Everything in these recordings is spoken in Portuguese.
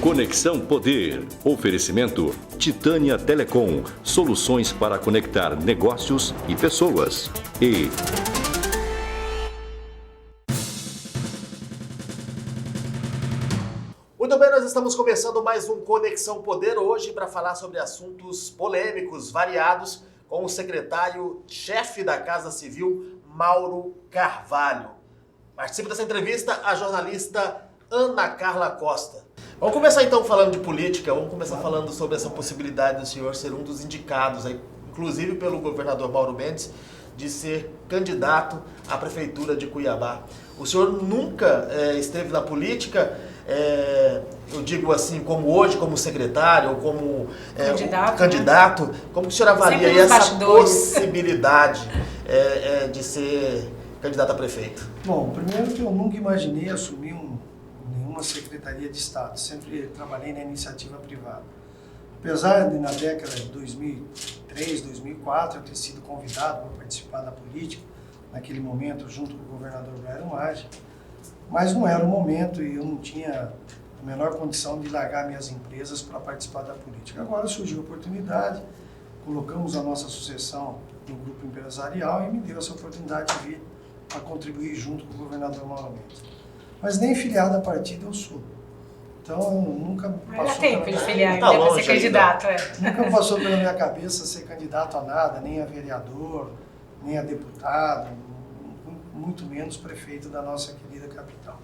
Conexão Poder. Oferecimento Titânia Telecom. Soluções para conectar negócios e pessoas. E muito bem, nós estamos começando mais um Conexão Poder hoje para falar sobre assuntos polêmicos, variados, com o secretário-chefe da Casa Civil, Mauro Carvalho. Participa dessa entrevista a jornalista Ana Carla Costa. Vamos começar então falando de política, vamos começar falando sobre essa possibilidade do senhor ser um dos indicados, aí, inclusive pelo governador Mauro Mendes, de ser candidato à prefeitura de Cuiabá. O senhor nunca esteve na política, eu digo assim, como hoje, como secretário, ou como candidato, né? Como que o senhor avalia aí essa possibilidade de ser candidato a prefeito? Bom, primeiro que eu nunca imaginei assumir nenhuma secretaria de Estado, sempre trabalhei na iniciativa privada. Apesar de na década de 2003, 2004 eu ter sido convidado para participar da política, naquele momento junto com o governador Brairo Maggi, mas não era o momento e eu não tinha a menor condição de largar minhas empresas para participar da política. Agora surgiu a oportunidade, colocamos a nossa sucessão no grupo empresarial e me deu essa oportunidade de vir a contribuir junto com o governador Mauro Mendes. Mas nem filiado a partido eu sou. Então nunca passou. Dá tempo de filiar, deve ser candidato. Nunca passou pela minha cabeça ser candidato a nada, nem a vereador, nem a deputado, muito menos prefeito da nossa querida capital.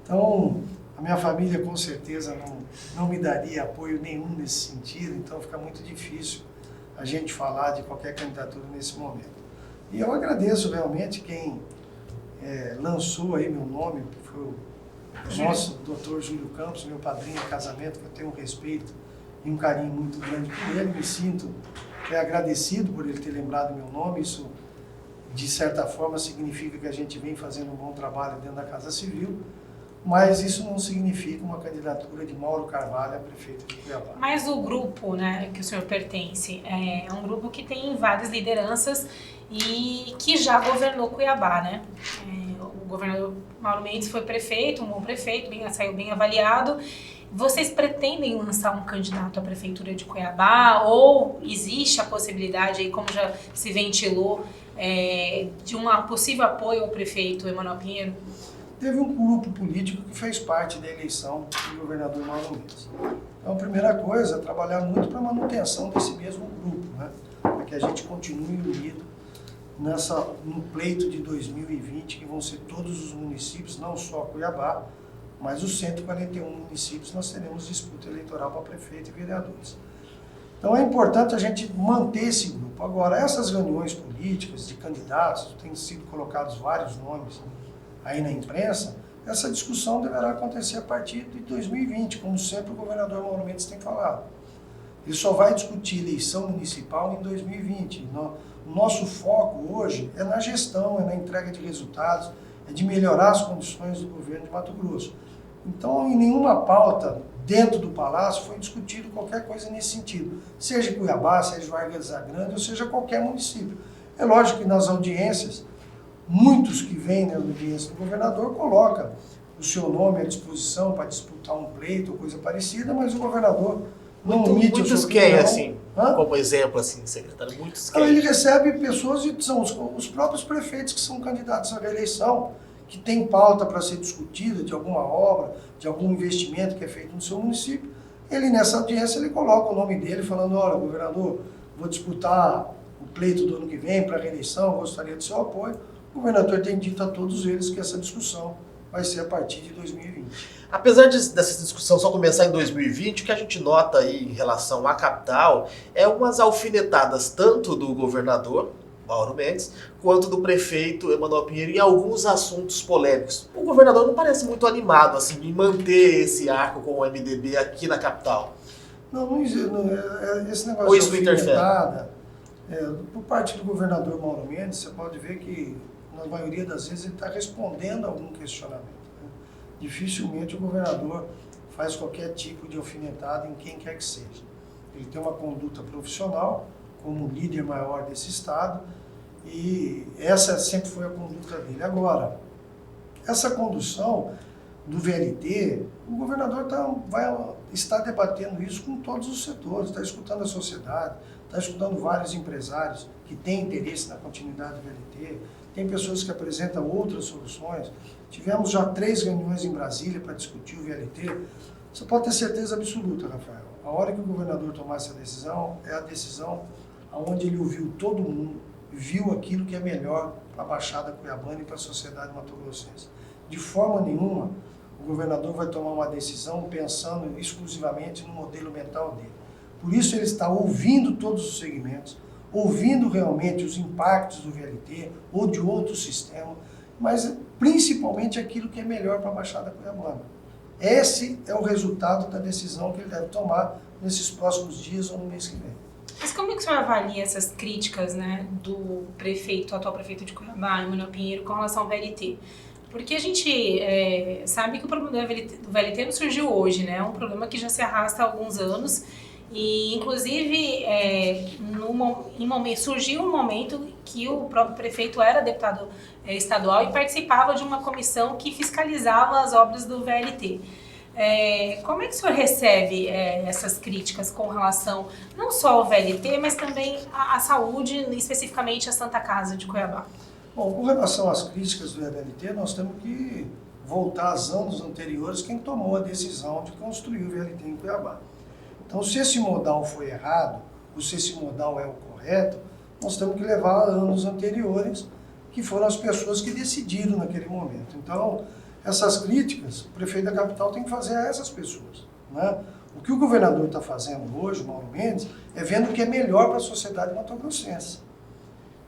Então, a minha família com certeza não me daria apoio nenhum nesse sentido, então fica muito difícil a gente falar de qualquer candidatura nesse momento. E eu agradeço realmente quem lançou aí meu nome, foi o nosso doutor Júlio Campos, meu padrinho de casamento, que eu tenho um respeito e um carinho muito grande por ele, me sinto agradecido por ele ter lembrado meu nome, isso de certa forma significa que a gente vem fazendo um bom trabalho dentro da Casa Civil, mas isso não significa uma candidatura de Mauro Carvalho a prefeito de Cuiabá. Mas o grupo, né, que o senhor pertence é um grupo que tem várias lideranças e que já governou Cuiabá, né? O governador Mauro Mendes foi prefeito, um bom prefeito, saiu bem avaliado. Vocês pretendem lançar um candidato à prefeitura de Cuiabá ou existe a possibilidade, aí, como já se ventilou, de um possível apoio ao prefeito Emanuel Pinheiro? Teve um grupo político que fez parte da eleição do governador Mauro Mendes. Então, a primeira coisa é trabalhar muito para a manutenção desse mesmo grupo, né? Para que a gente continue unido no pleito de 2020, que vão ser todos os municípios, não só Cuiabá, mas os 141 municípios nós teremos disputa eleitoral para prefeito e vereadores. Então é importante a gente manter esse grupo. Agora, essas reuniões políticas de candidatos, tem sido colocados vários nomes aí na imprensa, essa discussão deverá acontecer a partir de 2020, como sempre o governador Mauro Mendes tem falado. Ele só vai discutir eleição municipal em 2020. O nosso foco hoje é na gestão, é na entrega de resultados, é de melhorar as condições do governo de Mato Grosso. Então, em nenhuma pauta dentro do Palácio foi discutido qualquer coisa nesse sentido, seja Cuiabá, seja Vargas Grande, ou seja qualquer município. É lógico que nas audiências, muitos que vêm na audiência do governador colocam o seu nome à disposição para disputar um pleito ou coisa parecida, mas o governador não omite a sua opinião. Muitos quem, assim, como exemplo, assim, secretário? Muitos quem? Ele recebe pessoas, são os próprios prefeitos que são candidatos à reeleição, que tem pauta para ser discutida de alguma obra, de algum investimento que é feito no seu município. Ele, nessa audiência, ele coloca o nome dele, falando, olha, governador, vou disputar o pleito do ano que vem para a reeleição, gostaria do seu apoio. O governador tem dito a todos eles que essa discussão vai ser a partir de 2020. Apesar dessa discussão só começar em 2020, o que a gente nota aí em relação à capital é umas alfinetadas tanto do governador Mauro Mendes, quanto do prefeito Emanuel Pinheiro em alguns assuntos polêmicos. O governador não parece muito animado assim, em manter esse arco com o MDB aqui na capital. Não esse negócio ou isso de interfere? Por parte do governador Mauro Mendes, você pode ver que, na maioria das vezes, ele está respondendo a algum questionamento. Né? Dificilmente o governador faz qualquer tipo de alfinetada em quem quer que seja. Ele tem uma conduta profissional, como líder maior desse Estado, e essa sempre foi a conduta dele. Agora, essa condução do VLT, o governador vai estar debatendo isso com todos os setores, está escutando a sociedade, está escutando vários empresários que têm interesse na continuidade do VLT, tem pessoas que apresentam outras soluções. Tivemos já 3 reuniões em Brasília para discutir o VLT. Você pode ter certeza absoluta, Rafael, a hora que o governador tomar essa decisão, é a decisão onde ele ouviu todo mundo, viu aquilo que é melhor para a Baixada Cuiabana e para a sociedade mato-grossense. De forma nenhuma, o governador vai tomar uma decisão pensando exclusivamente no modelo mental dele. Por isso ele está ouvindo todos os segmentos, ouvindo realmente os impactos do VLT ou de outro sistema, mas principalmente aquilo que é melhor para a Baixada Cuiabana. Esse é o resultado da decisão que ele deve tomar nesses próximos dias ou no mês que vem. Mas como é que o senhor avalia essas críticas, né, do atual prefeito de Cuiabá, Emanuel Pinheiro, com relação ao VLT? Porque a gente sabe que o problema do VLT não surgiu hoje, né? É um problema que já se arrasta há alguns anos e, inclusive, surgiu um momento que o próprio prefeito era deputado estadual e participava de uma comissão que fiscalizava as obras do VLT. Como é que o senhor recebe essas críticas com relação não só ao VLT, mas também à saúde, especificamente a Santa Casa de Cuiabá? Bom, com relação às críticas do VLT, nós temos que voltar aos anos anteriores, quem tomou a decisão de construir o VLT em Cuiabá. Então, se esse modal foi errado, ou se esse modal é o correto, nós temos que levar a anos anteriores, que foram as pessoas que decidiram naquele momento. Então, essas críticas, o prefeito da capital tem que fazer a essas pessoas, né? O que o governador está fazendo hoje, Mauro Mendes, é vendo o que é melhor para a sociedade mato-grossense.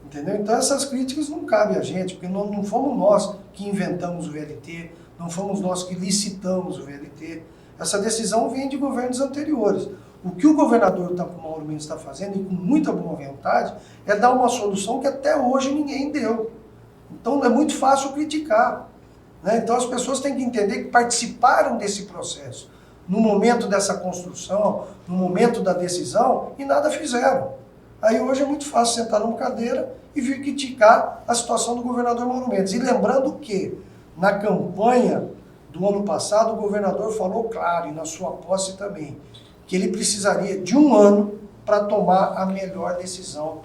Entendeu? Então essas críticas não cabem a gente, porque não fomos nós que inventamos o VLT, não fomos nós que licitamos o VLT. Essa decisão vem de governos anteriores. O que o governador Mauro Mendes está fazendo, e com muita boa vontade, é dar uma solução que até hoje ninguém deu. Então é muito fácil criticar, né? Então as pessoas têm que entender que participaram desse processo, no momento dessa construção, no momento da decisão, e nada fizeram. Aí hoje é muito fácil sentar numa cadeira e vir criticar a situação do governador Mauro Mendes. E lembrando que, na campanha do ano passado, o governador falou claro, e na sua posse também, que ele precisaria de 1 ano para tomar a melhor decisão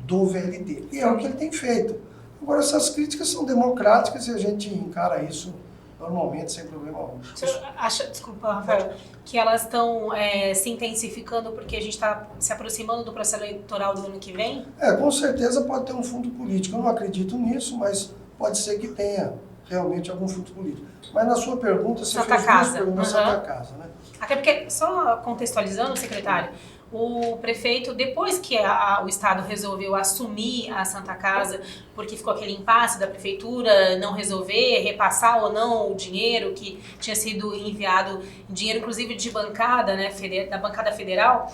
do VLT. E é o que ele tem feito. Agora, essas críticas são democráticas e a gente encara isso normalmente, sem problema algum. O senhor acha, desculpa, Rafael, que elas estão se intensificando porque a gente está se aproximando do processo eleitoral do ano que vem? Com certeza pode ter um fundo político. Eu não acredito nisso, mas pode ser que tenha realmente algum fundo político. Mas na sua pergunta, você fez 2 perguntas Santa Casa, né? Até porque, só contextualizando, secretário, o prefeito, depois que o Estado resolveu assumir a Santa Casa, porque ficou aquele impasse da prefeitura não resolver, repassar ou não o dinheiro que tinha sido enviado, dinheiro inclusive de bancada, né, da bancada federal,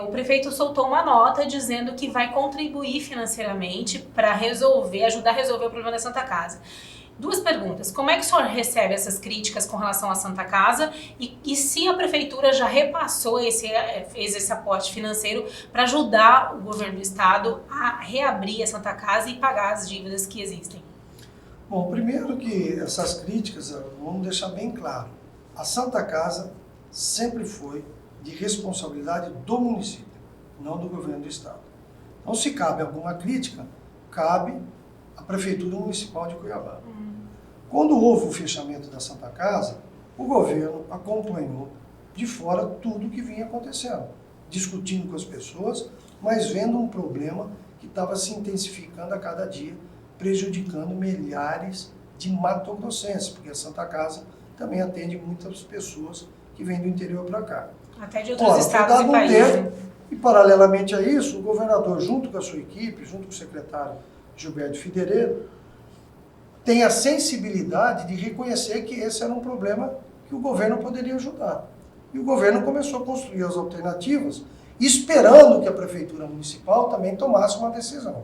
o prefeito soltou uma nota dizendo que vai contribuir financeiramente para ajudar a resolver o problema da Santa Casa. 2 perguntas. Como é que o senhor recebe essas críticas com relação à Santa Casa e se a prefeitura já repassou fez esse aporte financeiro para ajudar o governo do estado a reabrir a Santa Casa e pagar as dívidas que existem? Bom, primeiro que essas críticas, vamos deixar bem claro, a Santa Casa sempre foi de responsabilidade do município, não do governo do estado. Então, se cabe alguma crítica, cabe à Prefeitura Municipal de Cuiabá. Quando houve o fechamento da Santa Casa, o governo acompanhou de fora tudo o que vinha acontecendo, discutindo com as pessoas, mas vendo um problema que estava se intensificando a cada dia, prejudicando milhares de mato-grossenses, porque a Santa Casa também atende muitas pessoas que vêm do interior para cá. Até de outros estados e países. E paralelamente a isso, o governador, junto com a sua equipe, junto com o secretário Gilberto Figueiredo, tem a sensibilidade de reconhecer que esse era um problema que o governo poderia ajudar. E o governo começou a construir as alternativas, esperando que a Prefeitura Municipal também tomasse uma decisão.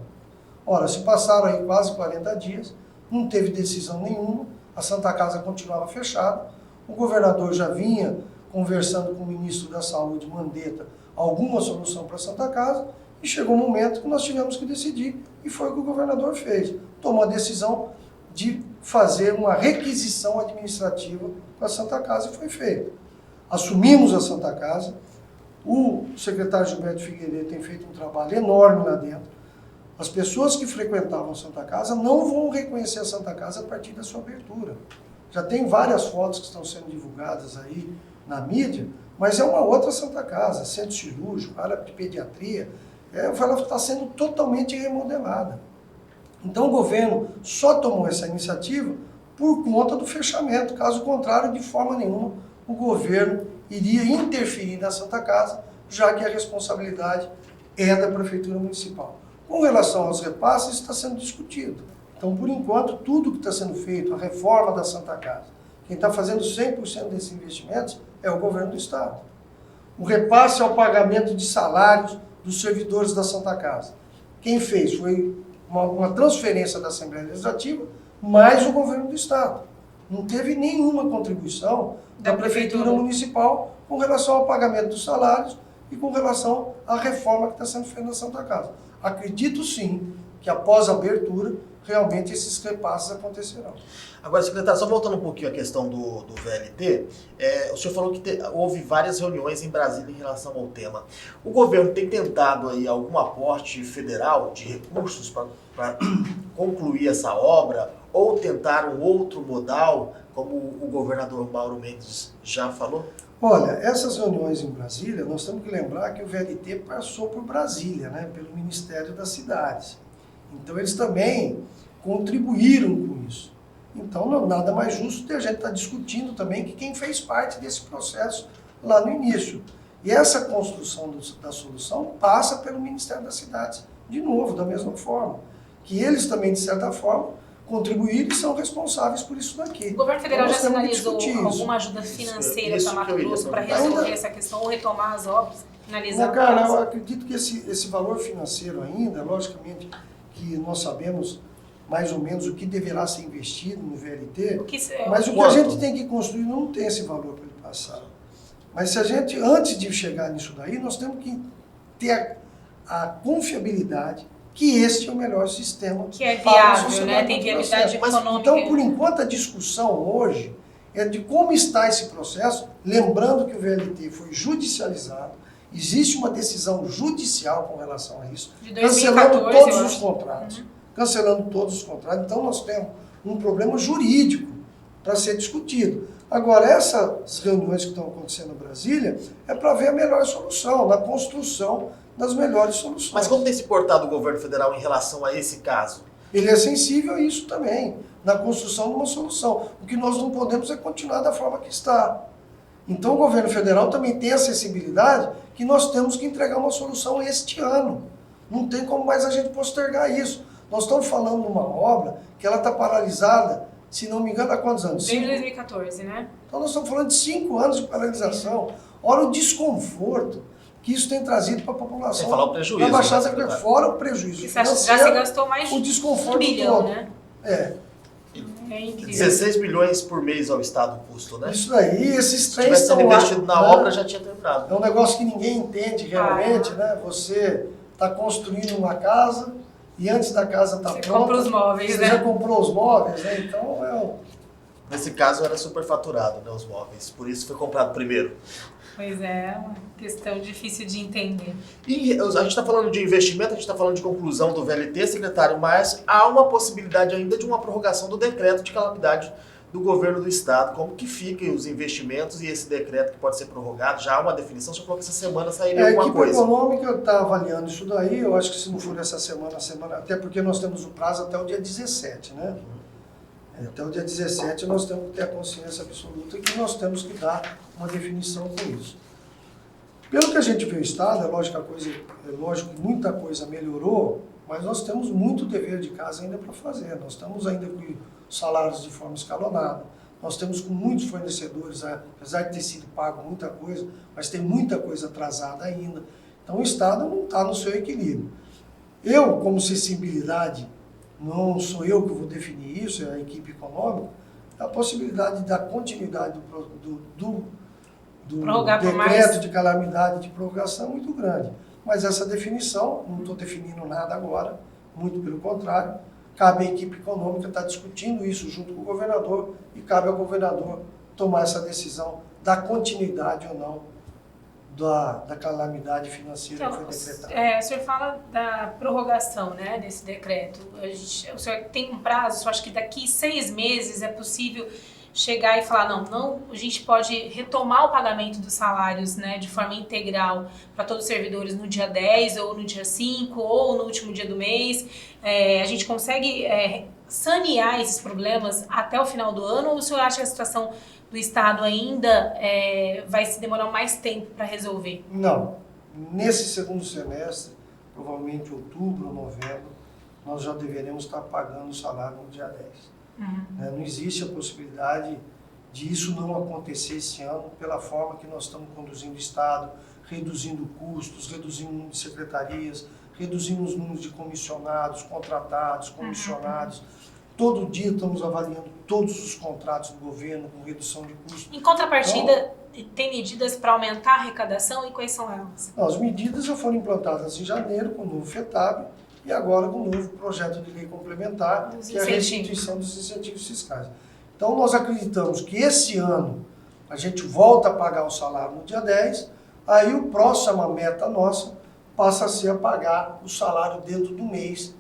Ora, se passaram aí quase 40 dias, não teve decisão nenhuma, a Santa Casa continuava fechada, o governador já vinha conversando com o ministro da Saúde, Mandetta, alguma solução para a Santa Casa, e chegou um momento que nós tivemos que decidir, e foi o que o governador fez. Tomou a decisão de fazer uma requisição administrativa para a Santa Casa e foi feito. Assumimos a Santa Casa, o secretário Gilberto Figueiredo tem feito um trabalho enorme lá dentro. As pessoas que frequentavam a Santa Casa não vão reconhecer a Santa Casa a partir da sua abertura. Já tem várias fotos que estão sendo divulgadas aí na mídia, mas é uma outra Santa Casa, centro cirúrgico, área de pediatria, ela está sendo totalmente remodelada. Então o governo só tomou essa iniciativa por conta do fechamento, caso contrário, de forma nenhuma, o governo iria interferir na Santa Casa, já que a responsabilidade é da Prefeitura Municipal. Com relação aos repasses, está sendo discutido. Então, por enquanto, tudo que está sendo feito, a reforma da Santa Casa, quem está fazendo 100% desses investimentos é o governo do Estado. O repasse ao pagamento de salários dos servidores da Santa Casa. Quem fez foi uma transferência da Assembleia Legislativa, mais o governo do Estado. Não teve nenhuma contribuição da Prefeitura Municipal com relação ao pagamento dos salários e com relação à reforma que está sendo feita na Santa Casa. Acredito sim que após a abertura, realmente esses repasses acontecerão. Agora, secretário, só voltando um pouquinho à questão do VLT, o senhor falou que houve várias reuniões em Brasília em relação ao tema. O governo tem tentado aí algum aporte federal de recursos para concluir essa obra ou tentar um outro modal, como o governador Mauro Mendes já falou? Olha, essas reuniões em Brasília, nós temos que lembrar que o VLT passou por Brasília, né, pelo Ministério das Cidades. Então, eles também contribuíram com isso. Então, nada mais justo de a gente estar discutindo também que quem fez parte desse processo lá no início. E essa construção da solução passa pelo Ministério das Cidades, de novo, da mesma forma. Que eles também, de certa forma, contribuíram e são responsáveis por isso daqui. O governo federal então, já sinalizou alguma ajuda financeira para Mato Grosso para resolver essa questão ou retomar as obras, finalizar? Cara, eu acredito que esse valor financeiro ainda, logicamente, que nós sabemos mais ou menos o que deverá ser investido no VLT, mas o que a gente tem que construir não tem esse valor para ele passar. Mas se a gente, antes de chegar nisso daí, nós temos que ter a confiabilidade que este é o melhor sistema. Que é viável, né? Tem viabilidade econômica. Então, por enquanto, a discussão hoje é de como está esse processo, lembrando que o VLT foi judicializado, existe uma decisão judicial com relação a isso, de 2014, cancelando todos os contratos. Cancelando todos os contratos. Então, nós temos um problema jurídico para ser discutido. Agora, essas reuniões que estão acontecendo em Brasília é para ver a melhor solução, na construção das melhores soluções. Mas como tem se portado o governo federal em relação a esse caso? Ele é sensível a isso também, na construção de uma solução. O que nós não podemos é continuar da forma que está. Então, o governo federal também tem a sensibilidade que nós temos que entregar uma solução este ano. Não tem como mais a gente postergar isso. Nós estamos falando de uma obra que ela está paralisada, se não me engano, há quantos anos? Desde 2014, né? Então nós estamos falando de 5 anos de paralisação. Olha o desconforto que isso tem trazido para a população. Sem falar o prejuízo. Da Baixada, fora o prejuízo. Já se gastou mais o desconforto 1 bilhão, todo. né? É. É incrível. 16 bilhões por mês ao Estado o custo, né? Isso aí, esses três tivesse estão sendo lá, investido na obra, já tinha terminado. É um negócio que ninguém entende realmente, né? Você está construindo uma casa e antes da casa estar pronta... Você comprou os móveis, você né? já comprou os móveis, né? Então, Nesse caso era superfaturado, né, os móveis. Por isso foi comprado primeiro. Pois é, uma questão difícil de entender. E a gente está falando de investimento, a gente está falando de conclusão do VLT, secretário, mas há uma possibilidade ainda de uma prorrogação do decreto de calamidade do governo do Estado. Como que ficam os investimentos e esse decreto que pode ser prorrogado? Já há uma definição, você falou que essa semana sairia alguma coisa. A equipe econômica está avaliando isso daí, eu acho que se não for essa semana, até porque nós temos o prazo até o dia 17, né? Até o dia 17 nós temos que ter a consciência absoluta que nós temos que dar uma definição com isso. Pelo que a gente vê o Estado, é lógico que muita coisa melhorou, mas nós temos muito dever de casa ainda para fazer. Nós estamos ainda com salários de forma escalonada, nós temos com muitos fornecedores, apesar de ter sido pago muita coisa, mas tem muita coisa atrasada ainda. Então o Estado não está no seu equilíbrio. Eu, como sensibilidade, não sou eu que vou definir isso, é a equipe econômica, a possibilidade da continuidade do decreto de calamidade de prorrogação é muito grande. Mas essa definição, não estou definindo nada agora, muito pelo contrário, cabe à equipe econômica estar discutindo isso junto com o governador e cabe ao governador tomar essa decisão da continuidade ou não da calamidade financeira Então, que foi decretada. o senhor fala da prorrogação, né, desse decreto. O senhor tem um prazo, eu acho que daqui 6 meses é possível chegar e falar, não, a gente pode retomar o pagamento dos salários, né, de forma integral para todos os servidores no dia 10 ou no dia 5 ou no último dia do mês. A gente consegue sanear esses problemas até o final do ano, ou o senhor acha que a situação do Estado ainda vai se demorar mais tempo para resolver? Não. Nesse segundo semestre, provavelmente outubro ou novembro, nós já deveremos estar pagando o salário no dia 10. Não existe a possibilidade de isso não acontecer esse ano pela forma que nós estamos conduzindo o Estado, reduzindo custos, reduzindo o número de secretarias, reduzindo os números de comissionados, contratados, comissionados. Todo dia estamos avaliando todos os contratos do governo com redução de custos. Em contrapartida, tem medidas para aumentar a arrecadação e quais são elas? As medidas já foram implantadas em janeiro com o novo FETAB e agora com o novo projeto de lei complementar, que é a restituição dos incentivos fiscais. Então nós acreditamos que esse ano a gente volta a pagar o salário no dia 10, aí a próxima meta nossa passa a ser a pagar o salário dentro do mês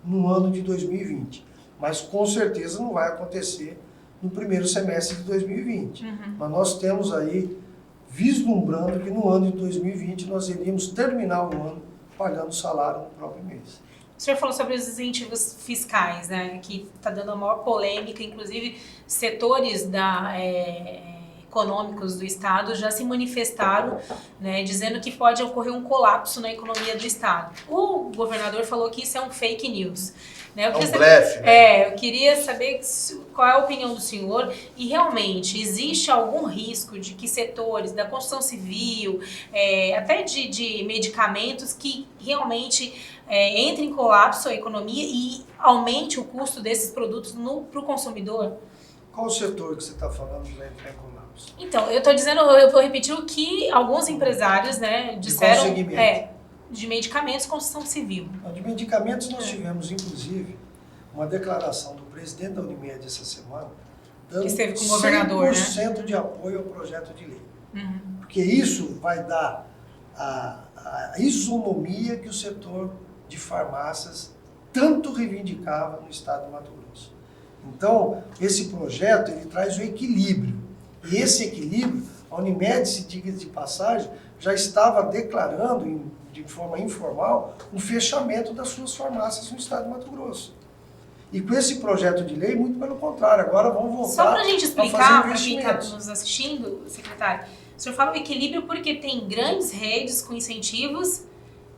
no ano de 2020. Mas com certeza não vai acontecer no primeiro semestre de 2020. Mas nós temos aí, vislumbrando que no ano de 2020 nós iríamos terminar o ano pagando o salário no próprio mês. O senhor falou sobre os incentivos fiscais, né, que está dando a maior polêmica, inclusive setores econômicos do Estado já se manifestaram, né, dizendo que pode ocorrer um colapso na economia do Estado. O governador falou que isso é um fake news. Né? Blefe, né? Eu queria saber qual é a opinião do senhor e realmente existe algum risco de que setores da construção civil, até de medicamentos, que realmente entrem em colapso a economia e aumente o custo desses produtos para o consumidor? Qual o setor que você está falando que vai entrar em colapso? Então, eu estou dizendo, eu vou repetir o que alguns empresários, né, disseram. De qual segmento? De medicamentos, construção civil. De medicamentos nós tivemos, inclusive, uma declaração do presidente da Unimed essa semana, dando que esteve com o governador, 100% de apoio ao projeto de lei. Porque isso vai dar a isonomia que o setor de farmácias tanto reivindicava no estado do Mato Grosso. Então, esse projeto ele traz o equilíbrio. E esse equilíbrio, a Unimed, se diga de passagem, já estava declarando, de forma informal, um fechamento das suas farmácias no estado do Mato Grosso. E com esse projeto de lei, muito pelo contrário, agora vamos voltar. Só para a gente explicar para quem está nos assistindo, secretário, o senhor fala o equilíbrio porque tem grandes redes com incentivos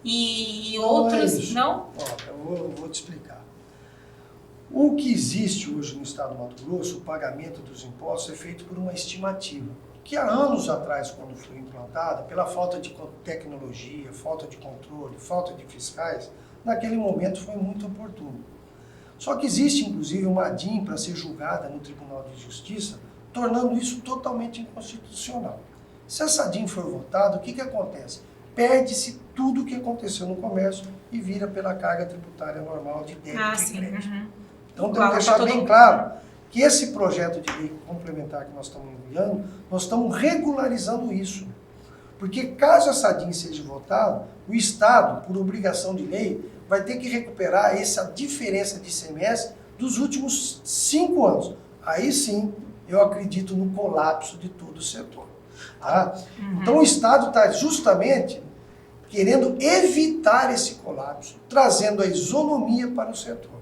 e outros não? Eu vou te explicar. O que existe hoje no estado do Mato Grosso, o pagamento dos impostos é feito por uma estimativa, que há anos atrás, quando foi implantada, pela falta de tecnologia, falta de controle, falta de fiscais, naquele momento foi muito oportuno. Só que existe, inclusive, uma ADIM para ser julgada no Tribunal de Justiça, tornando isso totalmente inconstitucional. Se essa ADIM for votada, o que acontece? Perde-se tudo o que aconteceu no comércio e vira pela carga tributária normal de débito e crédito. Então, temos que deixar bem claro que esse projeto de lei complementar que nós estamos enviando, nós estamos regularizando isso. Porque caso essa ADIM seja votada, o Estado, por obrigação de lei, vai ter que recuperar essa diferença de ICMS dos últimos 5 anos. Aí sim, eu acredito no colapso de todo o setor. Tá? Então o Estado está justamente querendo evitar esse colapso, trazendo a isonomia para o setor.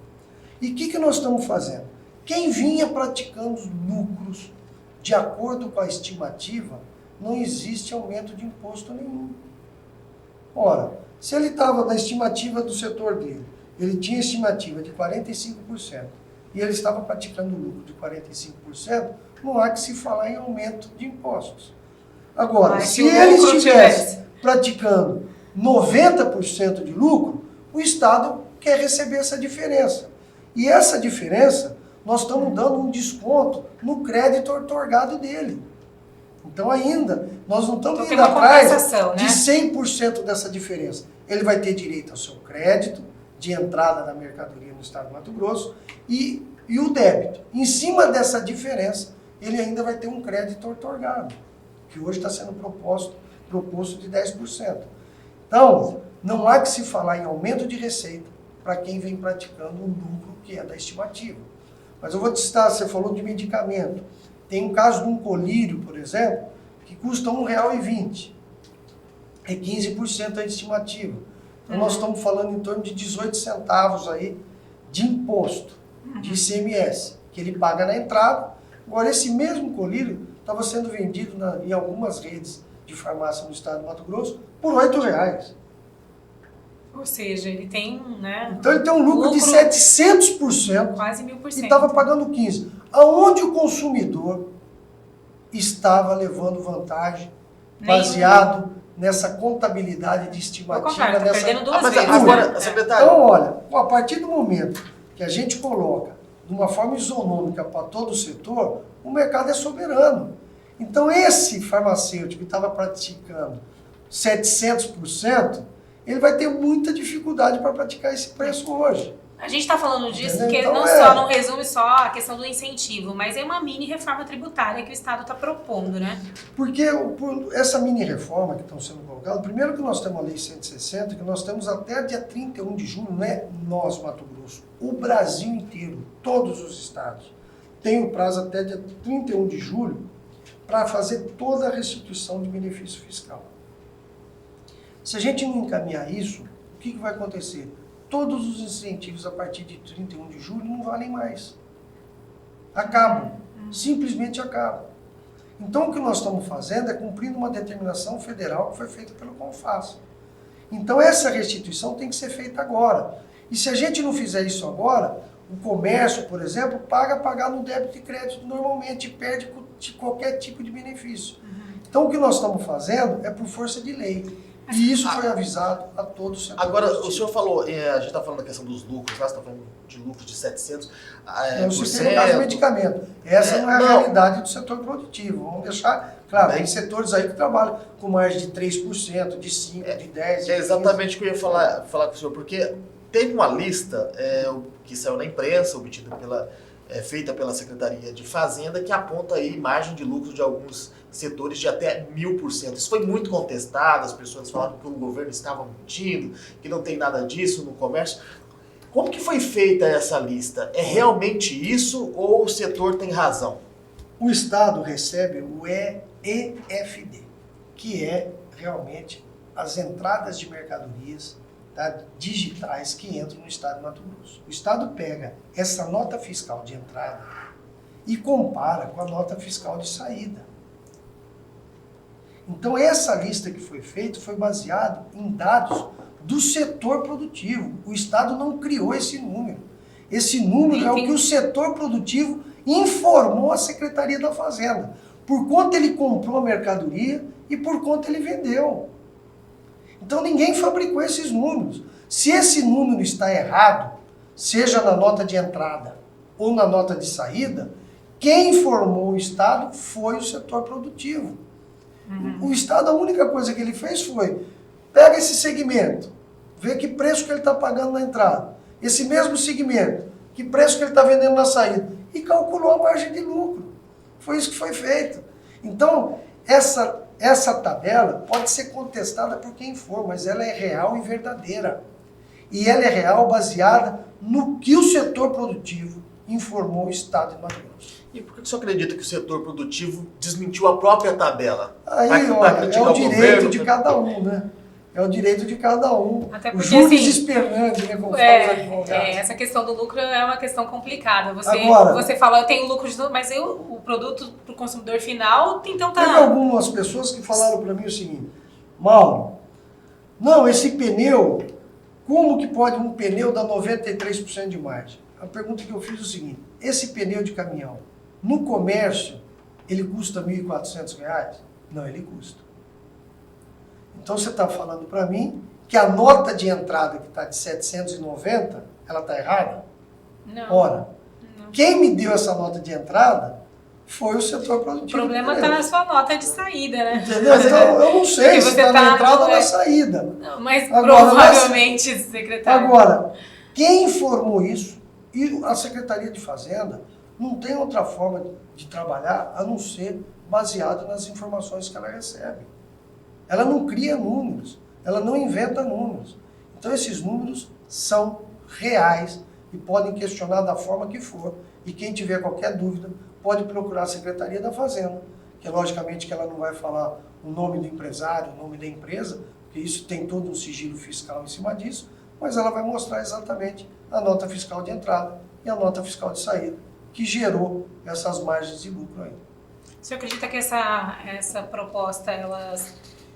E o que nós estamos fazendo? Quem vinha praticando lucros de acordo com a estimativa, não existe aumento de imposto nenhum. Ora, se ele estava na estimativa do setor dele, ele tinha estimativa de 45%, e ele estava praticando lucro de 45%, não há que se falar em aumento de impostos. Agora, se ele estivesse praticando 90% de lucro, o Estado quer receber essa diferença. E essa diferença, nós estamos dando um desconto no crédito otorgado dele. Então ainda, nós não estamos indo atrás de 100% dessa diferença. Ele vai ter direito ao seu crédito, de entrada da mercadoria no estado do Mato Grosso e o débito. Em cima dessa diferença, ele ainda vai ter um crédito outorgado, que hoje está sendo proposto de 10%. Então, não há que se falar em aumento de receita para quem vem praticando o lucro que é da estimativa. Mas eu vou te citar, você falou de medicamento. Tem um caso de um colírio, por exemplo, que custa R$ 1,20. É 15% a estimativa. Então, nós estamos falando em torno de 18 centavos aí de imposto, de ICMS, que ele paga na entrada. Agora, esse mesmo colírio estava sendo vendido em algumas redes de farmácia no estado do Mato Grosso por R$ 8,00. Ou seja, ele tem, né? Então ele tem um lucro de 700%. Quase 1000%. E estava pagando 15%. Aonde o consumidor estava levando vantagem baseado nessa contabilidade de estimativa. Ao contrário, está perdendo duas vezes. Agora, secretário... Então, olha, a partir do momento que a gente coloca de uma forma isonômica para todo o setor, o mercado é soberano. Então, esse farmacêutico que estava praticando 700%, ele vai ter muita dificuldade para praticar esse preço hoje. A gente está falando disso porque Então, não resume só a questão do incentivo, mas é uma mini reforma tributária que o Estado está propondo, né? Porque essa mini reforma que estão sendo colocadas, primeiro que nós temos a Lei 160, que nós temos até dia 31 de julho, não é nós, Mato Grosso, o Brasil inteiro, todos os estados, tem o prazo até dia 31 de julho para fazer toda a restituição de benefício fiscal. Se a gente não encaminhar isso, o que vai acontecer? Todos os incentivos a partir de 31 de julho não valem mais. Acabam. Simplesmente acabam. Então o que nós estamos fazendo é cumprindo uma determinação federal que foi feita pelo CONFAS. Então essa restituição tem que ser feita agora. E se a gente não fizer isso agora, o comércio, por exemplo, pagar no débito e crédito normalmente, perde de qualquer tipo de benefício. Então o que nós estamos fazendo é por força de lei. E isso foi avisado a todos os setores. Agora, o senhor falou, a gente está falando da questão dos lucros, você está falando de lucros de 700%. Eu citei no caso do medicamento. Essa não é a realidade do setor produtivo. Vamos deixar claro, tem setores aí que trabalham com margem de 3%, de 5%, de 10%. É exatamente o que eu ia falar com o senhor, porque teve uma lista que saiu na imprensa, obtida feita pela Secretaria de Fazenda, que aponta aí margem de lucro de alguns setores de até 1000%. Isso foi muito contestado, as pessoas falaram que o governo estava mentindo, que não tem nada disso no comércio. Como que foi feita essa lista? É realmente isso ou o setor tem razão? O Estado recebe o EFD, que é realmente as entradas de mercadorias digitais que entram no Estado do Mato Grosso. O Estado pega essa nota fiscal de entrada e compara com a nota fiscal de saída. Então essa lista que foi feita foi baseada em dados do setor produtivo. O Estado não criou esse número. Esse número é o que o setor produtivo informou à Secretaria da Fazenda. Por quanto ele comprou a mercadoria e por quanto ele vendeu. Então ninguém fabricou esses números. Se esse número está errado, seja na nota de entrada ou na nota de saída, quem informou o Estado foi o setor produtivo. O Estado, a única coisa que ele fez foi, pega esse segmento, vê que preço que ele está pagando na entrada, esse mesmo segmento, que preço que ele está vendendo na saída, e calculou a margem de lucro. Foi isso que foi feito. Então, essa tabela pode ser contestada por quem for, mas ela é real e verdadeira. E ela é real baseada no que o setor produtivo informou o Estado de Mato Grosso. E por que o senhor acredita que o setor produtivo desmentiu a própria tabela? Aí, olha, é o direito de cada um, né? É o direito de cada um. Até porque, o juris assim, esperando, né, como falam os advogados. Essa questão do lucro é uma questão complicada. Agora, você fala, eu tenho lucro de lucro, mas o produto para o consumidor final, então tá... Teve algumas pessoas que falaram para mim o seguinte, Mauro, não, esse pneu, como que pode um pneu dar 93% de margem? A pergunta que eu fiz é o seguinte, esse pneu de caminhão, no comércio, ele custa R$ 1.400? Não, ele custa. Então você está falando para mim que a nota de entrada que está de 790, ela está errada? Não. Ora, Não. quem me deu essa nota de entrada foi o setor O produtivo. problema está na sua nota de saída, né? Entendeu? Então, eu não sei se está na entrada ou na saída. Não, mas Agora, provavelmente, secretário. Agora, quem informou isso, e a Secretaria de Fazenda, não tem outra forma de trabalhar a não ser baseado nas informações que ela recebe. Ela não cria números, ela não inventa números. Então esses números são reais e podem questionar da forma que for. E quem tiver qualquer dúvida pode procurar a Secretaria da Fazenda, que logicamente que ela não vai falar o nome do empresário, o nome da empresa, porque isso tem todo um sigilo fiscal em cima disso, mas ela vai mostrar exatamente a nota fiscal de entrada e a nota fiscal de saída, que gerou essas margens de lucro aí. O senhor acredita que essa proposta ela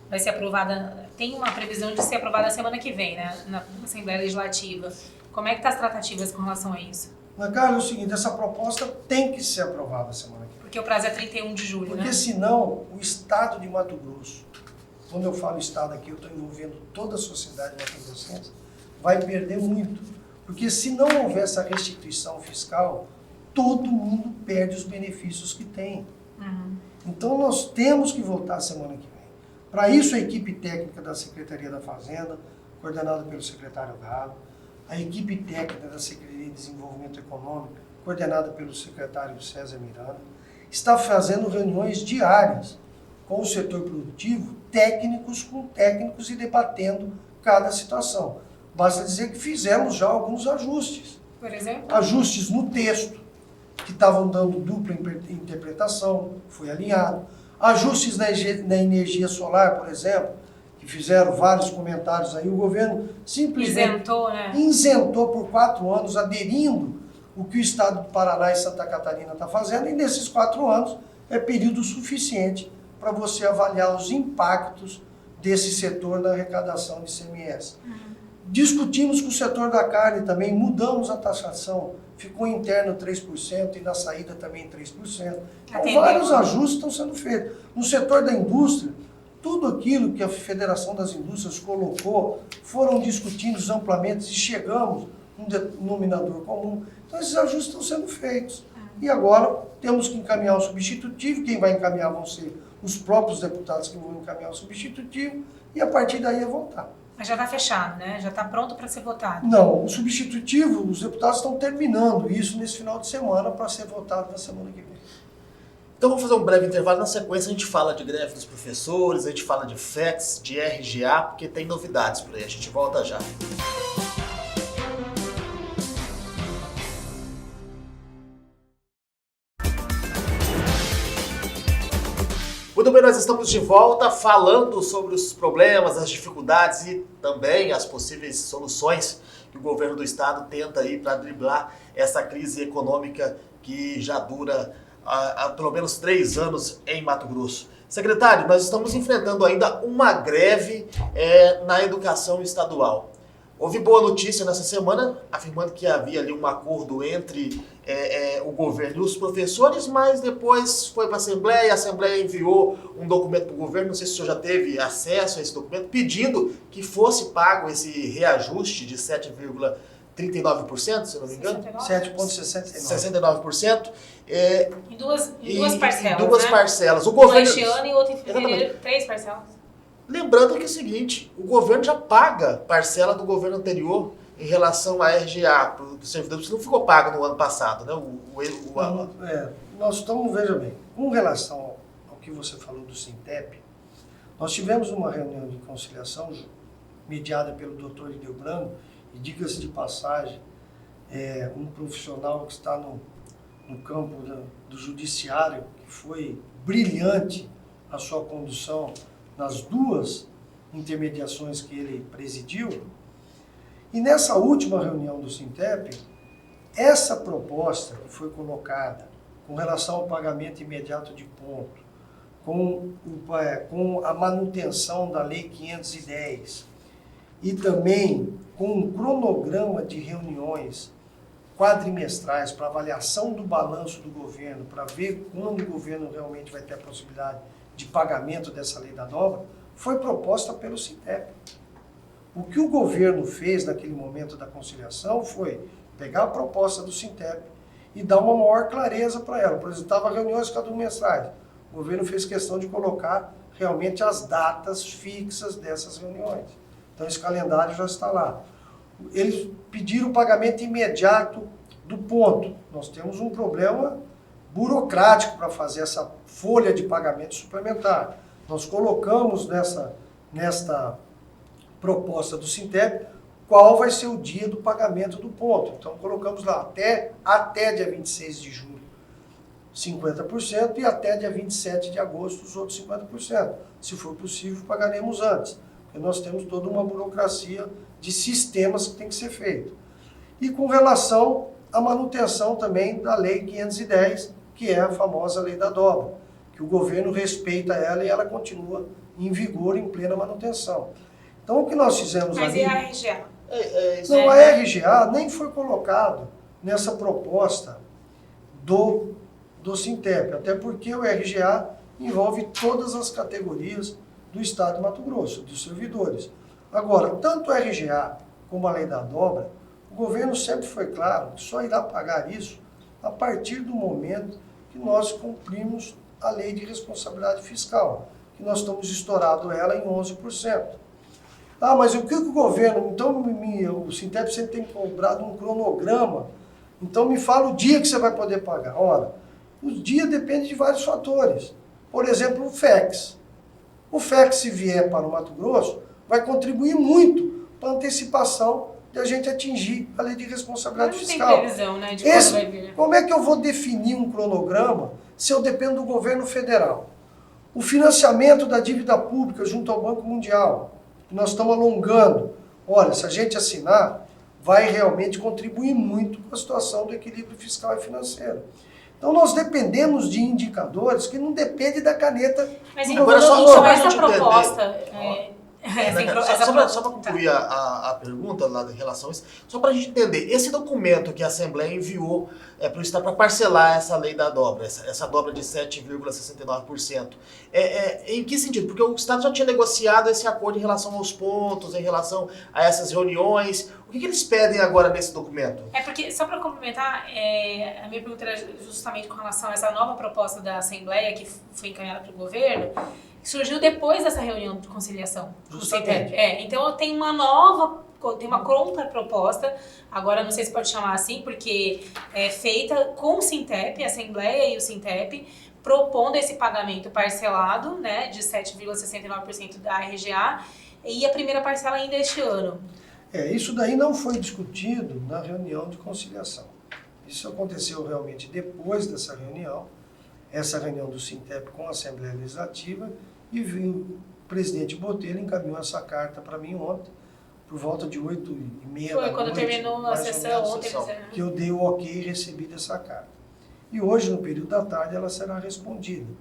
vai ser aprovada, tem uma previsão de ser aprovada na semana que vem, né, na Assembleia Legislativa? Como é que estão as tratativas com relação a isso? Mas, cara, é o seguinte, essa proposta tem que ser aprovada semana que vem. Porque o prazo é 31 de julho, Porque né? senão o Estado de Mato Grosso, quando eu falo Estado aqui, eu estou envolvendo toda a sociedade mato-grossense, vai perder muito. Porque se não houver essa restituição fiscal, todo mundo perde os benefícios que tem. Uhum. Então nós temos que voltar semana que vem. Para isso a equipe técnica da Secretaria da Fazenda, coordenada pelo secretário Galo, a equipe técnica da Secretaria de Desenvolvimento Econômico, coordenada pelo secretário César Miranda, está fazendo reuniões diárias com o setor produtivo, técnicos com técnicos e debatendo cada situação. Basta dizer que fizemos já alguns ajustes. Por exemplo? Ajustes no texto, que estavam dando dupla interpretação, foi alinhado. Ajustes na energia solar, por exemplo, que fizeram vários comentários aí, o governo simplesmente isentou por 4 anos, aderindo o que o Estado do Paraná e Santa Catarina está fazendo, e nesses 4 anos é período suficiente para você avaliar os impactos desse setor na arrecadação de ICMS. Discutimos com o setor da carne também, mudamos a taxação, ficou interno 3% e na saída também 3%. Então, vários ajustes estão sendo feitos. No setor da indústria, tudo aquilo que a Federação das Indústrias colocou, foram discutidos amplamente e chegamos a um denominador comum. Então, esses ajustes estão sendo feitos. E agora, temos que encaminhar o substitutivo. Quem vai encaminhar vão ser os próprios deputados que vão encaminhar o substitutivo, e a partir daí é votar. Mas já está fechado, né? Já está pronto para ser votado. Não, o substitutivo, os deputados estão terminando isso nesse final de semana para ser votado na semana que vem. Então vamos fazer um breve intervalo. Na sequência a gente fala de greve dos professores, a gente fala de FETs, de RGA, porque tem novidades por aí. A gente volta já. Muito bem, nós estamos de volta falando sobre os problemas, as dificuldades e também as possíveis soluções que o governo do estado tenta aí para driblar essa crise econômica que já dura há pelo menos 3 anos em Mato Grosso. Secretário, nós estamos enfrentando ainda uma greve na educação estadual. Houve boa notícia nessa semana, afirmando que havia ali um acordo entre o governo e os professores, mas depois foi para a Assembleia enviou um documento para o governo, não sei se o senhor já teve acesso a esse documento, pedindo que fosse pago esse reajuste de 7,39%, se não me engano. 7,69%. Em duas parcelas, Em duas né? parcelas. O Uma governo, este ano e outra em fevereiro, Exatamente. 3 parcelas. Lembrando que é o seguinte, o governo já paga parcela do governo anterior em relação à RGA, para os servidores, que não ficou pago no ano passado, né? Nós estamos, veja bem, com relação ao que você falou do Sintep, nós tivemos uma reunião de conciliação mediada pelo doutor Hildebrando, e diga-se de passagem, um profissional que está no campo do judiciário, que foi brilhante a sua condução nas 2 intermediações que ele presidiu. E nessa última reunião do Sintep, essa proposta que foi colocada com relação ao pagamento imediato de ponto, com a manutenção da Lei 510 e também com um cronograma de reuniões quadrimestrais para avaliação do balanço do governo, para ver quando o governo realmente vai ter a possibilidade de pagamento dessa lei da nova, foi proposta pelo Sintep. O que o governo fez naquele momento da conciliação foi pegar a proposta do Sintep e dar uma maior clareza para ela. Por exemplo, estava reuniões quadrimestrais. O governo fez questão de colocar realmente as datas fixas dessas reuniões. Então esse calendário já está lá. Eles pediram o pagamento imediato do ponto. Nós temos um problema burocrático para fazer essa folha de pagamento suplementar. Nós colocamos nesta proposta do Sintep qual vai ser o dia do pagamento do ponto. Então colocamos lá até dia 26 de julho 50% e até dia 27 de agosto os outros 50%. Se for possível, pagaremos antes, porque nós temos toda uma burocracia de sistemas que tem que ser feito. E com relação à manutenção também da Lei 510, que é a famosa Lei da Dobra, que o governo respeita ela e ela continua em vigor, em plena manutenção. Então o que nós fizemos Mas ali... e a RGA? Não, a RGA nem foi colocado nessa proposta do Sintep, até porque o RGA envolve todas as categorias do Estado de Mato Grosso, dos servidores. Agora, tanto o RGA como a Lei da Dobra, o governo sempre foi claro que só irá pagar isso a partir do momento que nós cumprimos a Lei de Responsabilidade Fiscal, que nós estamos estourando ela em 11%. Ah, mas o que o governo... Então, o Sintep sempre tem cobrado um cronograma. Então, me fala o dia que você vai poder pagar. Ora, o dia depende de vários fatores. Por exemplo, o FEX. O FEX, se vier para o Mato Grosso, vai contribuir muito para a antecipação de a gente atingir a Lei de Responsabilidade Fiscal. Não tem previsão, né, de quando vai vir. Como é que eu vou definir um cronograma se eu dependo do governo federal? O financiamento da dívida pública junto ao Banco Mundial, que nós estamos alongando. Olha, se a gente assinar, vai realmente contribuir muito com a situação do equilíbrio fiscal e financeiro. Então nós dependemos de indicadores que não dependem da caneta Mas do então, governo só pra essa gente proposta... Só para concluir a pergunta lá em relação a isso, só para a gente entender, esse documento que a Assembleia enviou para o Estado para parcelar essa lei da dobra, essa dobra de 7,69%, em que sentido? Porque o Estado já tinha negociado esse acordo em relação aos pontos, em relação a essas reuniões. O que eles pedem agora nesse documento? Porque, só para complementar, a minha pergunta era justamente com relação a essa nova proposta da Assembleia que foi encaminhada para o governo, que surgiu depois dessa reunião de conciliação. Justamente. Então tem uma contraproposta, agora não sei se pode chamar assim, porque é feita com o Sintep, a Assembleia e o Sintep, propondo esse pagamento parcelado, né, de 7,69% da RGA, e a primeira parcela ainda este ano. Isso daí não foi discutido na reunião de conciliação. Isso aconteceu realmente depois dessa reunião, essa reunião do Sintep com a Assembleia Legislativa, e o presidente Botelho encaminhou essa carta para mim ontem, por volta de 8h30 da noite. Foi quando terminou a sessão ontem. Que eu dei o ok e recebi dessa carta. E hoje, no período da tarde, ela será respondida.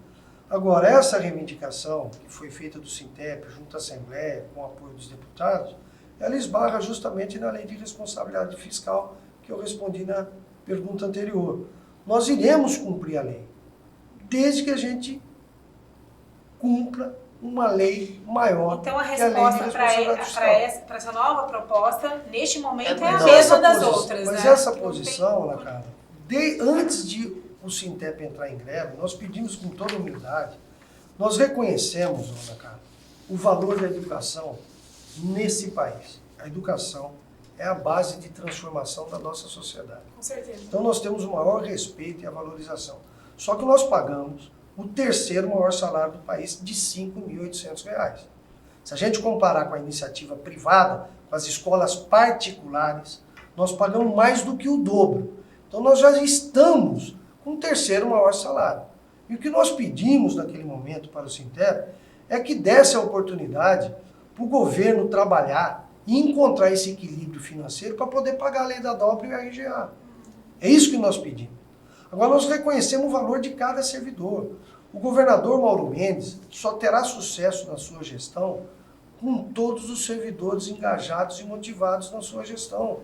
Agora, essa reivindicação que foi feita do Sintep junto à Assembleia, com o apoio dos deputados, ela esbarra justamente na Lei de Responsabilidade Fiscal, que eu respondi na pergunta anterior. Nós iremos cumprir a lei, desde que a gente cumpra uma lei maior. Então a que a lei de resposta responsabilidade fiscal. para essa nova proposta, neste momento, é a Mas mesma das posição, outras. Mas né? essa posição, Ana Carla, antes de o Sintep entrar em greve, nós pedimos com toda humildade, nós reconhecemos, Ana Carla, o valor da educação nesse país. A educação é a base de transformação da nossa sociedade. Com certeza. Então nós temos o maior respeito e a valorização. Só que nós pagamos o terceiro maior salário do país, de R$ 5.800. Se a gente comparar com a iniciativa privada, com as escolas particulares, nós pagamos mais do que o dobro. Então nós já estamos com o terceiro maior salário. E o que nós pedimos naquele momento para o Sintep é que desse a oportunidade para o governo trabalhar e encontrar esse equilíbrio financeiro para poder pagar a Lei da Dobra e o RGA. É isso que nós pedimos. Agora nós reconhecemos o valor de cada servidor. O governador Mauro Mendes só terá sucesso na sua gestão com todos os servidores engajados e motivados na sua gestão.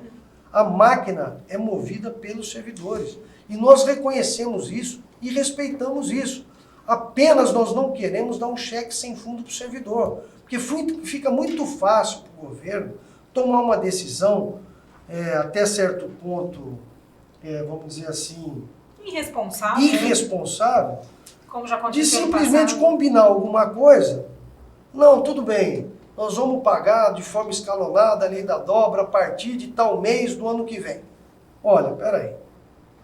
A máquina é movida pelos servidores. E nós reconhecemos isso e respeitamos isso. Apenas nós não queremos dar um cheque sem fundo para o servidor. Porque fica muito fácil para o governo tomar uma decisão, até certo ponto, vamos dizer assim, irresponsável, como já de aconteceu no simplesmente passado. combinar alguma coisa. Não, tudo bem, nós vamos pagar de forma escalonada a lei da dobra a partir de tal mês do ano que vem. Olha, peraí,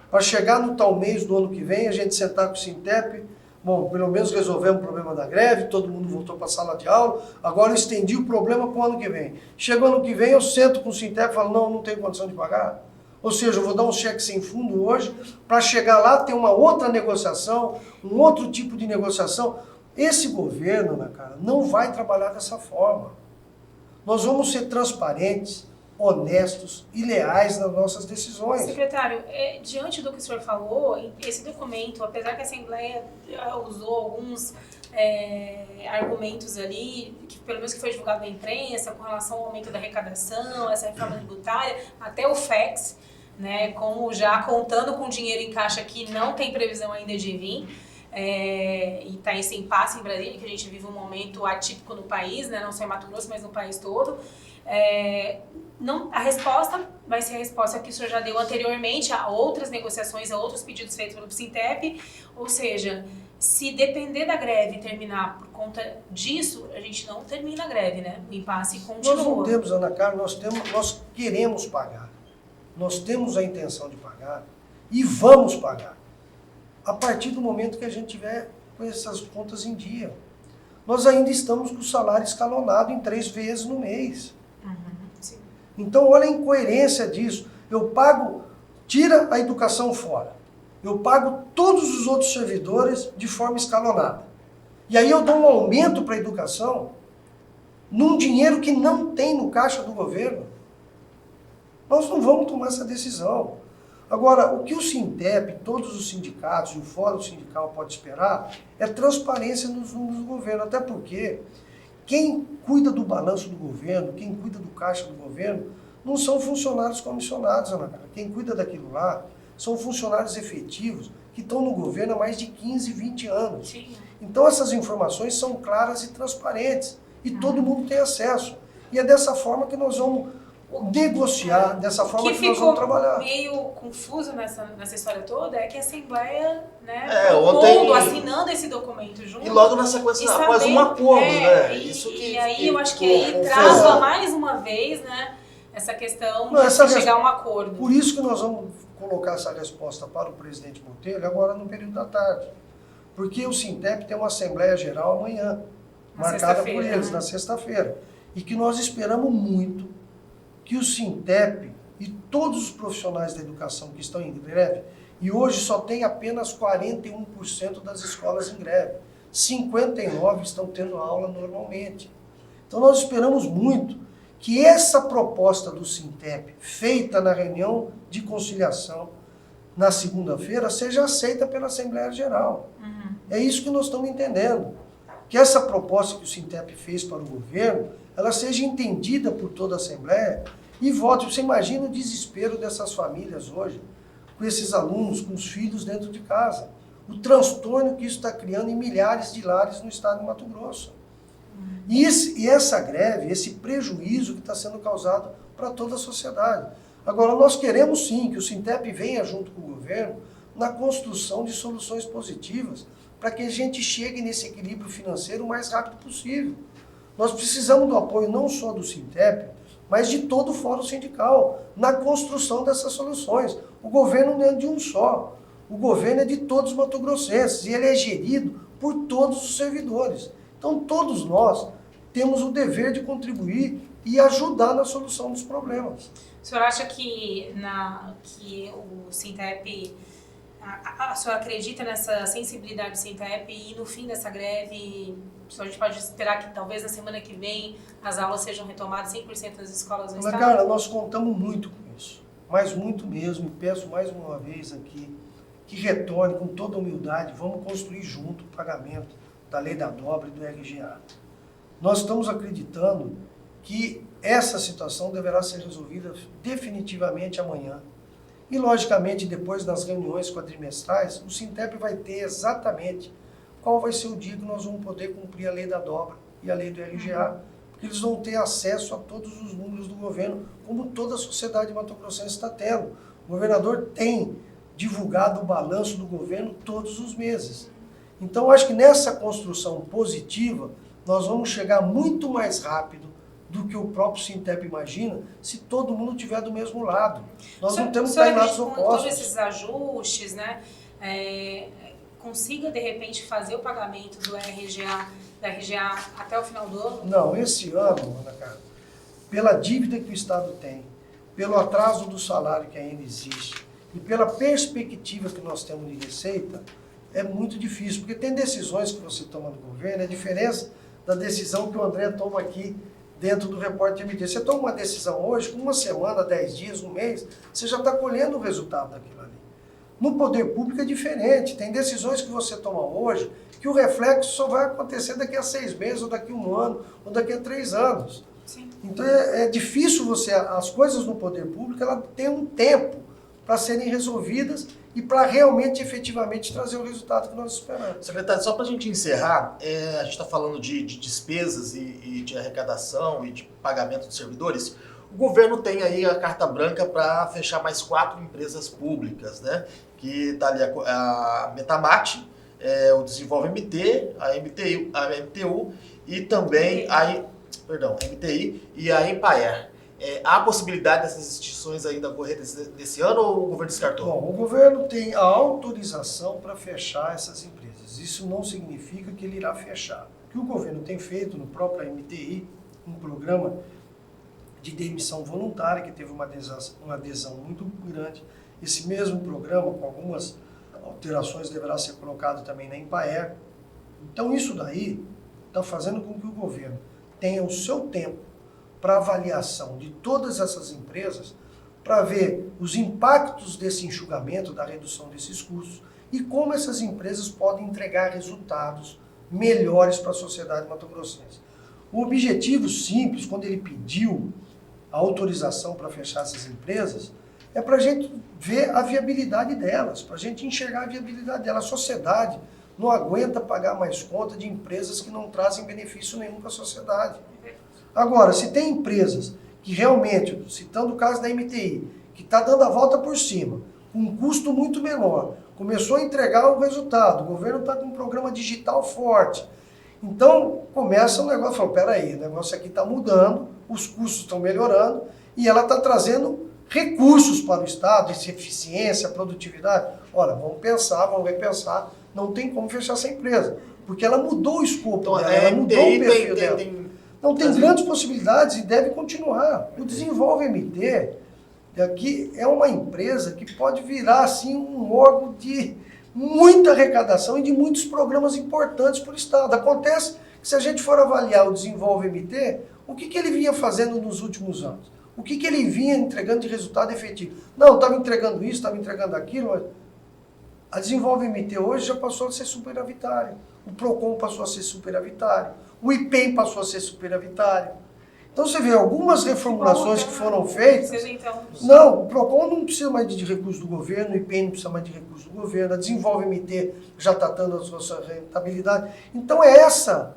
para chegar no tal mês do ano que vem, a gente sentar com o Sintep, bom, pelo menos resolvemos o problema da greve, todo mundo voltou para a sala de aula, agora eu estendi o problema para o ano que vem. Chegou ano que vem, eu sento com o Sintep e falo, não tenho condição de pagar. Ou seja, eu vou dar um cheque sem fundo hoje, para chegar lá, ter uma outra negociação, um outro tipo de negociação. Esse governo, né, cara, não vai trabalhar dessa forma. Nós vamos ser transparentes, honestos e leais nas nossas decisões. Secretário, diante do que o senhor falou, esse documento, apesar que a Assembleia usou alguns argumentos ali, que pelo menos que foi divulgado na imprensa, com relação ao aumento da arrecadação, essa reforma tributária, até o FEX, né, como já contando com dinheiro em caixa que não tem previsão ainda de vir, e está esse impasse em Brasília, que a gente vive um momento atípico no país, né, não só em Mato Grosso, mas no país todo. A resposta vai ser a resposta que o senhor já deu anteriormente a outras negociações, a outros pedidos feitos pelo Sintep, ou seja, se depender da greve terminar por conta disso, a gente não termina a greve, né? O impasse continua. Nós não temos, Ana Carla, nós queremos pagar, nós temos a intenção de pagar e vamos pagar a partir do momento que a gente tiver com essas contas em dia. Nós ainda estamos com o salário escalonado em 3 vezes no mês. Sim. Então, olha a incoerência disso. Eu pago, tira a educação fora. Eu pago todos os outros servidores de forma escalonada. E aí eu dou um aumento para a educação num dinheiro que não tem no caixa do governo. Nós não vamos tomar essa decisão. Agora, o que o Sintep, todos os sindicatos e o Fórum Sindical pode esperar é transparência nos números do governo. Até porque quem cuida do balanço do governo, quem cuida do caixa do governo, não são funcionários comissionados, Ana Carla. Quem cuida daquilo lá são funcionários efetivos que estão no governo há mais de 15, 20 anos. Sim. Então essas informações são claras e transparentes e todo mundo tem acesso. E é dessa forma que nós vamos negociar, dessa forma que nós vamos trabalhar. O que ficou meio confuso nessa história toda é que a Assembleia, né, ontem, assinando esse documento junto. E logo na sequência, após um acordo, né? Isso e aí eu acho que aí trava mais uma vez, né, essa questão de chegar a um acordo. Por isso que nós vamos colocar essa resposta para o presidente Botelho agora no período da tarde. Porque o Sintep tem uma Assembleia Geral amanhã, marcada por eles, na sexta-feira. E que nós esperamos muito que o Sintep e todos os profissionais da educação que estão em greve, e hoje só tem apenas 41% das escolas em greve, 59% estão tendo aula normalmente. Então nós esperamos muito que essa proposta do Sintep, feita na reunião de conciliação na segunda-feira, seja aceita pela Assembleia Geral. É isso que nós estamos entendendo. Que essa proposta que o Sintep fez para o governo, ela seja entendida por toda a Assembleia e vote. Você imagina o desespero dessas famílias hoje, com esses alunos, com os filhos dentro de casa. O transtorno que isso está criando em milhares de lares no estado de Mato Grosso. E essa greve, esse prejuízo que está sendo causado para toda a sociedade. Agora, nós queremos sim que o Sintep venha junto com o governo na construção de soluções positivas para que a gente chegue nesse equilíbrio financeiro o mais rápido possível. Nós precisamos do apoio não só do Sintep, mas de todo o Fórum Sindical na construção dessas soluções. O governo não é de um só. O governo é de todos os mato-grossenses e ele é gerido por todos os servidores. Então, todos nós temos o dever de contribuir e ajudar na solução dos problemas. O senhor acha que o Sintep, a senhora acredita nessa sensibilidade do Sintep e no fim dessa greve, a gente pode esperar que talvez na semana que vem as aulas sejam retomadas 100% das escolas do estado? Cara, nós contamos muito com isso, mas muito mesmo, e peço mais uma vez aqui, que retorne com toda humildade, vamos construir junto o pagamento da lei da dobra e do RGA. Nós estamos acreditando que essa situação deverá ser resolvida definitivamente amanhã. E, logicamente, depois das reuniões quadrimestrais, o Sintep vai ter exatamente qual vai ser o dia que nós vamos poder cumprir a lei da dobra e a lei do RGA. Porque eles vão ter acesso a todos os números do governo, como toda a sociedade mato-grossense está tendo. O governador tem divulgado o balanço do governo todos os meses. Então, eu acho que nessa construção positiva, nós vamos chegar muito mais rápido do que o próprio Sintep imagina, se todo mundo estiver do mesmo lado. Nós não temos que estar em lados opostos. Com todos esses ajustes, né, consiga, de repente, fazer o pagamento do RGA até o final do ano? Não, esse ano, Ana Carla, pela dívida que o Estado tem, pelo atraso do salário que ainda existe e pela perspectiva que nós temos de receita, é muito difícil, porque tem decisões que você toma no governo, é a diferença da decisão que o André toma aqui dentro do repórter MT. Você toma uma decisão hoje, com uma semana, 10 dias, um mês, você já está colhendo o resultado daquilo ali. No poder público é diferente, tem decisões que você toma hoje que o reflexo só vai acontecer daqui a 6 meses, ou daqui a 1 ano, ou daqui a 3 anos. Sim. Então é difícil as coisas no poder público, ela tem um tempo para serem resolvidas e para realmente, efetivamente, trazer o resultado que nós esperamos. Secretário, só para a gente encerrar, a gente está falando de despesas e de arrecadação e de pagamento de servidores. O governo tem aí a carta branca para fechar mais 4 empresas públicas, né? Que está ali a Metamate, o Desenvolve MT, a MTU e também a MTI e a Empaer. Há possibilidade dessas instituições ainda ocorrer desse ano ou o governo descartou? Bom, o governo tem a autorização para fechar essas empresas. Isso não significa que ele irá fechar. O que o governo tem feito no próprio MTI, um programa de demissão voluntária, que teve uma adesão muito grande. Esse mesmo programa, com algumas alterações, deverá ser colocado também na Empaer. Então, isso daí está fazendo com que o governo tenha o seu tempo para avaliação de todas essas empresas, para ver os impactos desse enxugamento, da redução desses custos e como essas empresas podem entregar resultados melhores para a sociedade mato-grossense. O objetivo simples, quando ele pediu a autorização para fechar essas empresas, é para a gente ver a viabilidade delas, para a gente enxergar a viabilidade delas. A sociedade não aguenta pagar mais conta de empresas que não trazem benefício nenhum para a sociedade. Agora, se tem empresas que realmente, citando o caso da MTI, que está dando a volta por cima, com um custo muito menor, começou a entregar o resultado, o governo está com um programa digital forte, então começa o negócio, fala, peraí, o negócio aqui está mudando, os custos estão melhorando e ela está trazendo recursos para o Estado, eficiência, produtividade. Olha, vamos pensar, vamos repensar, não tem como fechar essa empresa, porque ela mudou o escopo então, dela, ela mudou o perfil dela. Não, tem grandes possibilidades e deve continuar. O Desenvolve MT aqui é uma empresa que pode virar assim, um órgão de muita arrecadação e de muitos programas importantes para o Estado. Acontece que se a gente for avaliar o Desenvolve MT, o que ele vinha fazendo nos últimos anos? O que ele vinha entregando de resultado efetivo? Não, estava entregando isso, estava entregando aquilo, mas a Desenvolve MT hoje já passou a ser superavitária. O PROCON passou a ser superavitário. O IPEM passou a ser superavitário. Então você vê algumas reformulações que foram feitas. Não, o PROCON não precisa mais de recurso do governo, o IPEM não precisa mais de recurso do governo, a Desenvolve MT já está dando a sua rentabilidade. Então essa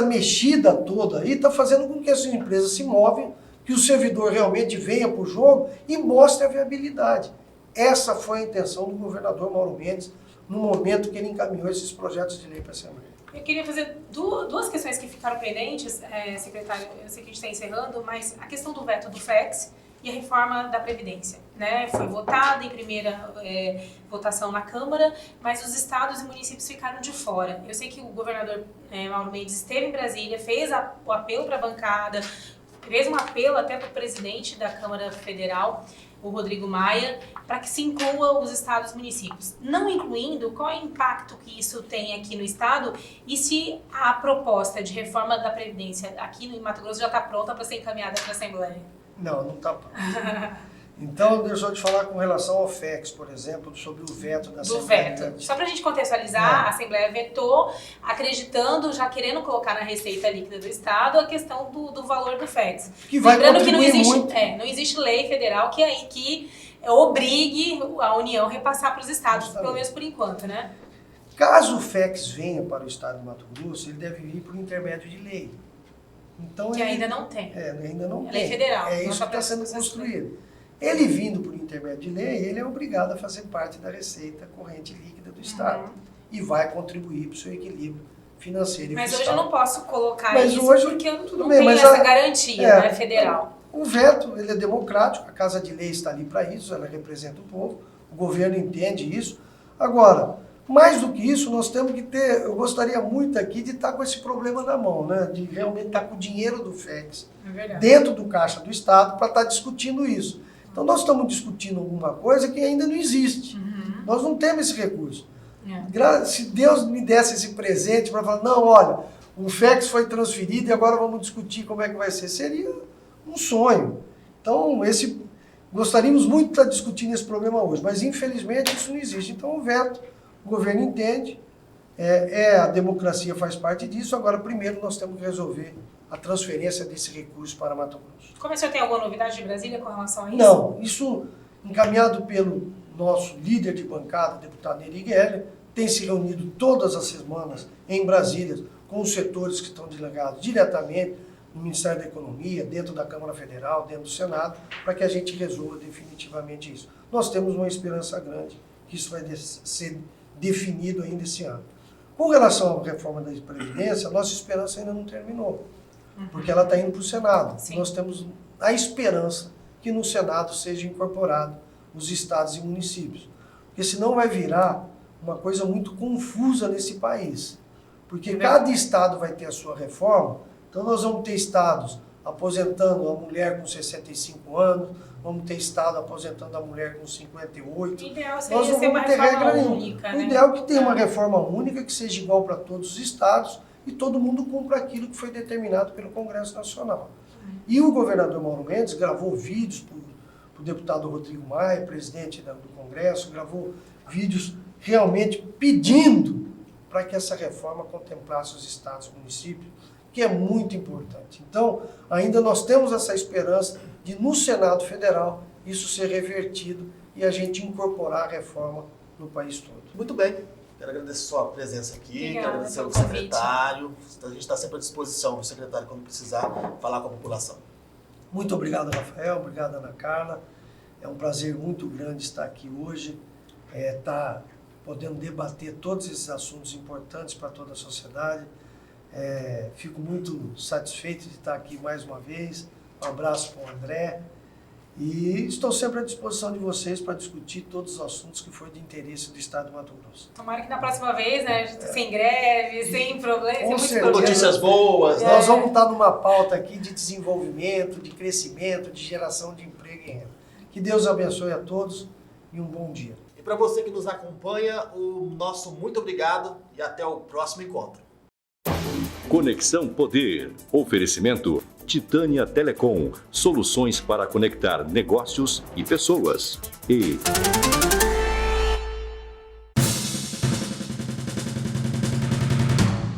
mexida toda aí está fazendo com que essas empresas se movem, que o servidor realmente venha para o jogo e mostre a viabilidade. Essa foi a intenção do governador Mauro Mendes no momento que ele encaminhou esses projetos de lei para a Assembleia. Eu queria fazer duas questões que ficaram pendentes, secretário, eu sei que a gente está encerrando, mas a questão do veto do FEX e a reforma da Previdência, né? Foi votada em primeira votação na Câmara, mas os estados e municípios ficaram de fora. Eu sei que o governador Mauro Mendes esteve em Brasília, fez o apelo para a bancada, fez um apelo até para o presidente da Câmara Federal, o Rodrigo Maia, para que se inclua os estados e municípios. Não incluindo, qual é o impacto que isso tem aqui no estado e se a proposta de reforma da Previdência aqui no Mato Grosso já está pronta para ser encaminhada para a Assembleia? Não está pronta. Então, deixa eu te falar com relação ao FEX, por exemplo, sobre o veto da Assembleia. Do veto. Só para a gente contextualizar, a Assembleia vetou, acreditando, já querendo colocar na receita líquida do Estado a questão do valor do FEX. Que vai lembrando que não existe lei federal que obrigue a União a repassar para os estados, pelo menos por enquanto, né? Caso o FEX venha para o Estado de Mato Grosso, ele deve vir por intermédio de lei. Então, que ainda não tem. Ainda não é tem. Lei federal. É isso que está sendo construído. Ele vindo por intermédio de lei, ele é obrigado a fazer parte da receita corrente líquida do Estado e vai contribuir para o seu equilíbrio financeiro e Mas fiscal. hoje eu não posso colocar Mas isso hoje, porque eu tudo não bem, tenho mas essa garantia, né, federal. O veto, ele é democrático, a Casa de Lei está ali para isso, ela representa o povo, o governo entende isso. Agora, mais do que isso, nós temos que ter, eu gostaria muito aqui de estar com esse problema na mão, né? De realmente estar com o dinheiro do FEX dentro do Caixa do Estado para estar discutindo isso. Então nós estamos discutindo alguma coisa que ainda não existe. Nós não temos esse recurso. Se Deus me desse esse presente para falar, não, olha, o FEX foi transferido e agora vamos discutir como é que vai ser, seria um sonho. Então, gostaríamos muito de estar discutindo esse problema hoje, mas infelizmente isso não existe. Então o veto, o governo entende, a democracia faz parte disso, agora primeiro nós temos que resolver a transferência desse recurso para Mato Grosso. Como o senhor tem alguma novidade de Brasília com relação a isso? Não, isso encaminhado pelo nosso líder de bancada, deputado Neri Geller, tem se reunido todas as semanas em Brasília com os setores que estão delegados diretamente no Ministério da Economia, dentro da Câmara Federal, dentro do Senado, para que a gente resolva definitivamente isso. Nós temos uma esperança grande que isso vai ser definido ainda esse ano. Com relação à reforma da Previdência, a nossa esperança ainda não terminou, porque ela está indo para o Senado. Sim. Nós temos a esperança que no Senado seja incorporado os estados e municípios, porque senão vai virar uma coisa muito confusa nesse país, porque cada estado vai ter a sua reforma. Então nós vamos ter estados aposentando a mulher com 65 anos, vamos ter estado aposentando a mulher com 58. O ideal seria nós não ser vamos uma ter reforma regra única, nenhuma. né? O ideal é que tenha uma reforma única, que seja igual para todos os estados e todo mundo cumpra aquilo que foi determinado pelo Congresso Nacional. E o governador Mauro Mendes gravou vídeos para o deputado Rodrigo Maia, presidente do Congresso, gravou vídeos realmente pedindo para que essa reforma contemplasse os estados e municípios, que é muito importante. Então, ainda nós temos essa esperança de, no Senado Federal, isso ser revertido e a gente incorporar a reforma no país todo. Muito bem. Quero agradecer a sua presença aqui, Obrigada, quero agradecer ao secretário. A gente está sempre à disposição, o secretário, quando precisar, falar com a população. Muito obrigado, Rafael. Obrigado, Ana Carla. É um prazer muito grande estar aqui hoje, estar podendo debater todos esses assuntos importantes para toda a sociedade. Fico muito satisfeito de estar aqui mais uma vez. Um abraço para o André. E estou sempre à disposição de vocês para discutir todos os assuntos que forem de interesse do Estado de Mato Grosso. Tomara que na próxima vez, né, sem greve, sem problema, Com notícias boas, né? Nós vamos estar numa pauta aqui de desenvolvimento, de crescimento, de geração de emprego e renda. Que Deus abençoe a todos e um bom dia. E para você que nos acompanha, o nosso muito obrigado e até o próximo encontro. Conexão Poder. Oferecimento Titânia Telecom. Soluções para conectar negócios e pessoas. E